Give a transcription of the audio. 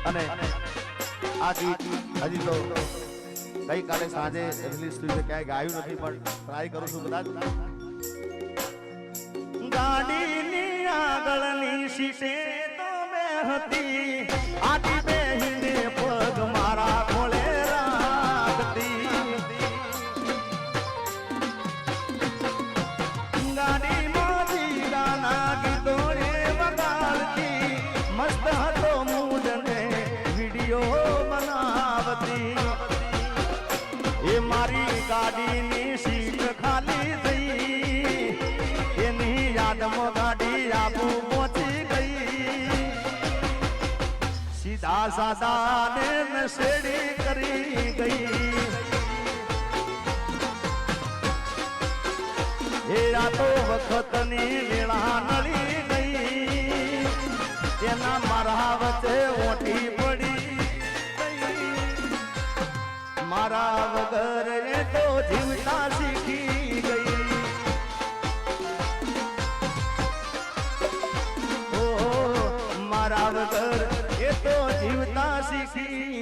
અને આ ગીત હજી તો ગઈકાલે સાંજે રિલીઝ થયું છે, ક્યાંય ગાયું નથી પણ ટ્રાય કરું છું કદાચ. ગાડીની આગળની સીટે તો મેં હતી, આટી બેહીને પગ મારા ખોળે રાખતી. ગાડીમાં જીરાના ગીતો એ વગાડતી, મસ્ત હતો મૂડ ને વિડીયો બનાવતી. એ મારી ગાડીની સીટ ખાલી થઈ, એની યાદમાં ગાડી આબુ પહોંચી ગઈ. સીધા સાદા ને નશેડી કરી ગઈ. એ આ તો વખતની વેળા નળી ગઈ, એના મારા વચ્ચે ઓટી પડી. મારા વગર એ તો જીવતા શીખી ગઈ. ઓ મારા વગર એ તો જીવતા શીખી